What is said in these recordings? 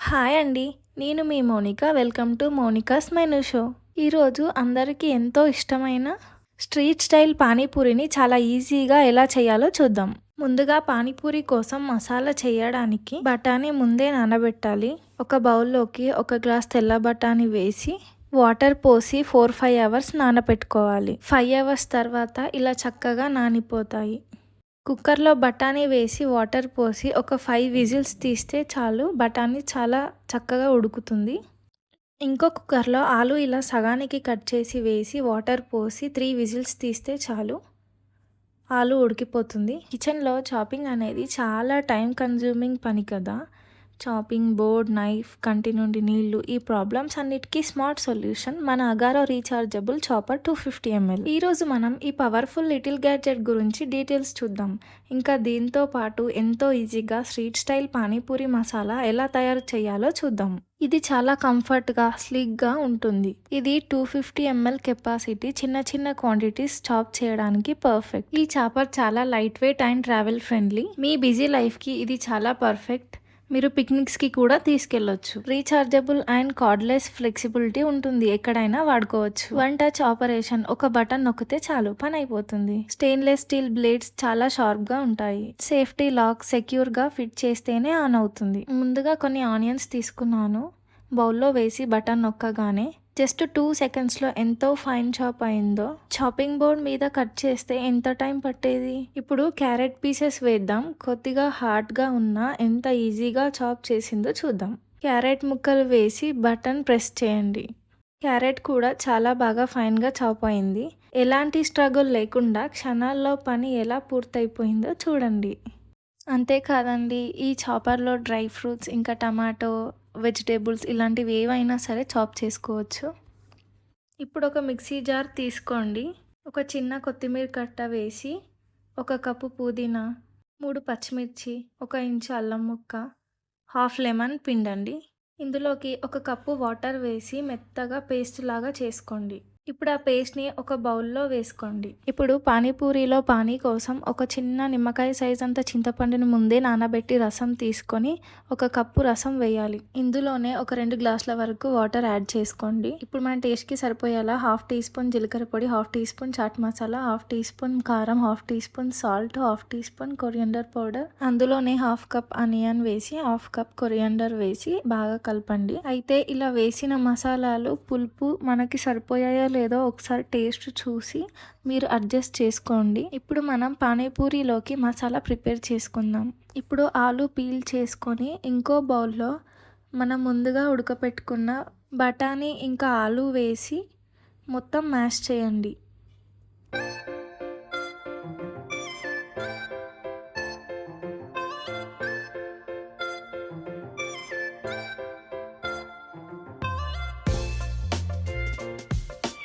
Hi అండి. నేను మీ Mounika. Welcome to Mounika's menu show. ఈరోజు అందరికీ ఎంతో ఇష్టమైన స్ట్రీట్ స్టైల్ పానీపూరిని చాలా ఈజీగా ఎలా చేయాలో చూద్దాం. ముందుగా పానీపూరి కోసం మసాలా చేయడానికి బఠానీ ముందే నానబెట్టాలి. ఒక బౌల్లోకి 1 గ్లాస్ తెల్ల బఠానీ వేసి వాటర్ పోసి 4-5 అవర్స్ నానబెట్టుకోవాలి. 5 అవర్స్ తర్వాత ఇలా చక్కగా నానిపోతాయి. కుక్కర్లో బఠానీ వేసి వాటర్ పోసి ఒక 5 విజిల్స్ తీస్తే చాలు. బఠానీ చాలా చక్కగా ఉడుకుతుంది. ఇంకో కుక్కర్లో ఆలు ఇలా సగానికి కట్ చేసి వేసి వాటర్ పోసి 3 విజిల్స్ తీస్తే చాలు. ఆలు ఉడికిపోతుంది. కిచెన్లో చాపింగ్ అనేది చాలా టైం కన్జ్యూమింగ్ పని కదా. చాపింగ్ బోర్డ్, నైఫ్, కంటి నుండి నీళ్లు, ఈ ప్రాబ్లమ్స్ అన్నిటికీ స్మార్ట్ సొల్యూషన్ మన అగారో రీఛార్జబుల్ చాపర్ 250 ml. ఈరోజు మనం ఈ పవర్ఫుల్ లిటిల్ గ్యాడ్జెట్ గురించి డీటెయిల్స్ చూద్దాం. ఇంకా దీంతో పాటు ఎంతో ఈజీగా స్ట్రీట్ స్టైల్ పానీపూరి మసాలా ఎలా తయారు చేయాలో చూద్దాం. ఇది చాలా కంఫర్ట్గా, స్లీక్గా ఉంటుంది. ఇది 250 ml కెపాసిటీ, చిన్న చిన్న క్వాంటిటీస్ చాప్ చేయడానికి పర్ఫెక్ట్. ఈ చాపర్ చాలా light weight and travel friendly. Me busy లైఫ్కి ఇది చాలా పర్ఫెక్ట్. మీరు పిక్నిక్స్కి కూడా తీసుకెళ్లొచ్చు. రీఛార్జబుల్ అండ్ కార్డ్లెస్ ఫ్లెక్సిబిలిటీ ఉంటుంది. ఎక్కడైనా వాడుకోవచ్చు. 1 టచ్ ఆపరేషన్, ఒక బటన్ నొక్కితే చాలు, పని అయిపోతుంది. స్టెయిన్లెస్ స్టీల్ బ్లేడ్స్ చాలా షార్ప్గా ఉంటాయి. సేఫ్టీ లాక్ సెక్యూర్గా ఫిట్ చేస్తేనే ఆన్ అవుతుంది. ముందుగా కొన్ని ఆనియన్స్ తీసుకున్నాను. బౌల్లో వేసి బటన్ నొక్కగానే జస్ట్ 2 సెకండ్స్లో ఎంతో ఫైన్ చాప్ అయిందో. చాపింగ్ బోర్డ్ మీద కట్ చేస్తే ఎంత టైం పట్టేది. ఇప్పుడు క్యారెట్ పీసెస్ వేద్దాం. కొద్దిగా హార్డ్గా ఉన్నా ఎంత ఈజీగా చాప్ చేసిందో చూద్దాం. క్యారెట్ ముక్కలు వేసి బటన్ ప్రెస్ చేయండి. క్యారెట్ కూడా చాలా బాగా ఫైన్గా చాప్ అయింది. ఎలాంటి స్ట్రగుల్ లేకుండా క్షణాల్లో పని ఎలా పూర్తయిపోయిందో చూడండి. అంతేకాదండి, ఈ చాపర్లో డ్రై ఫ్రూట్స్, ఇంకా టమాటో, వెజిటేబుల్స్ ఇలాంటివి ఏవైనా సరే చాప్ చేసుకోవచ్చు. ఇప్పుడు ఒక మిక్సీ జార్ తీసుకోండి. ఒక చిన్న కొత్తిమీర కట్ట వేసి, 1 కప్పు పుదీనా, 3 పచ్చిమిర్చి, 1 ఇంచు అల్లం ముక్క, హాఫ్ లెమన్ పిండండి. ఇందులోకి 1 కప్పు వాటర్ వేసి మెత్తగా పేస్ట్ లాగా చేసుకోండి. ఇప్పుడు ఆ పేస్ట్ని ఒక బౌల్లో వేసుకోండి. ఇప్పుడు పానీపూరిలో పానీ కోసం ఒక చిన్న నిమ్మకాయ సైజ్ అంత చింతపండుని ముందే నానబెట్టి రసం తీసుకొని 1 కప్పు రసం వేయాలి. ఇందులోనే ఒక 2 గ్లాసుల వరకు వాటర్ యాడ్ చేసుకోండి. ఇప్పుడు మన టేస్ట్కి సరిపోయేలా 1/2 టీ స్పూన్ జీలకర్ర పొడి, 1/2 teaspoon chaat masala, 1/2 teaspoon కారం, 1/2 teaspoon salt, 1/2 teaspoon coriander powder, అందులోనే 1/2 కప్ ఆనియన్ వేసి 1/2 కప్ కొరియండర్ వేసి బాగా కలపండి. అయితే ఇలా వేసిన మసాలాలు పులుపు మనకి సరిపోయాయో లేదో ఒకసారి టేస్ట్ చూసి మీరు అడ్జస్ట్ చేసుకోండి. ఇప్పుడు మనం పానీపూరిలోకి మసాలా ప్రిపేర్ చేసుకుందాం. ఇప్పుడు ఆలు పీల్ చేసుకొని ఇంకో బౌల్లో మనం ముందుగా ఉడకపెట్టుకున్న బఠానీ ఇంకా ఆలు వేసి మొత్తం మ్యాష్ చేయండి.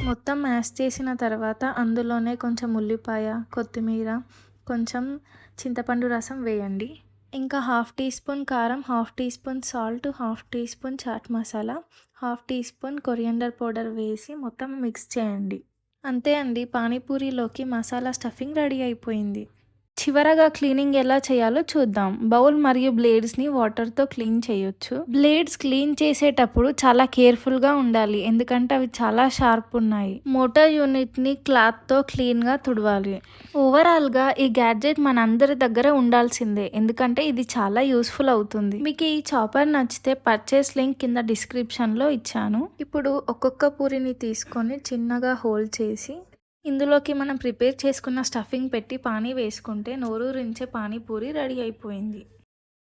మొత్తం మ్యాష్ చేసిన తర్వాత అందులోనే కొంచెం ఉల్లిపాయ, కొత్తిమీర, కొంచెం చింతపండు రసం వేయండి. ఇంకా 1/2 టీ స్పూన్ కారం, 1/2 teaspoon salt, 1/2 teaspoon chaat masala, 1/2 teaspoon coriander powder వేసి మొత్తం మిక్స్ చేయండి. అంతే అండి, పానీపూరిలోకి మసాలా స్టఫింగ్ రెడీ అయిపోయింది. చివరగా క్లీనింగ్ ఎలా చేయాలో చూద్దాం. బౌల్ మరియు బ్లేడ్స్ని వాటర్తో క్లీన్ చేయొచ్చు. బ్లేడ్స్ క్లీన్ చేసేటప్పుడు చాలా కేర్ఫుల్గా ఉండాలి, ఎందుకంటే అవి చాలా షార్ప్ ఉన్నాయి. మోటార్ యూనిట్ని క్లాత్తో క్లీన్గా తుడవాలి. ఓవరాల్గా ఈ గ్యాడ్జెట్ మనందరి దగ్గర ఉండాల్సిందే, ఎందుకంటే ఇది చాలా యూస్ఫుల్ అవుతుంది. మీకు ఈ చాపర్ నచ్చితే పర్చేస్ లింక్ కింద డిస్క్రిప్షన్లో ఇచ్చాను. ఇప్పుడు ఒక్కొక్క పూరిని తీసుకొని చిన్నగా హోల్డ్ చేసి ఇందులోకి మనం ప్రిపేర్ చేసుకున్న స్టఫింగ్ పెట్టి పానీ వేసుకుంటే నోరూరించే పానీపూరి రెడీ అయిపోయింది.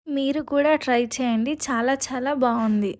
మీరు కూడా ట్రై చేయండి, చాలా చాలా బాగుంది.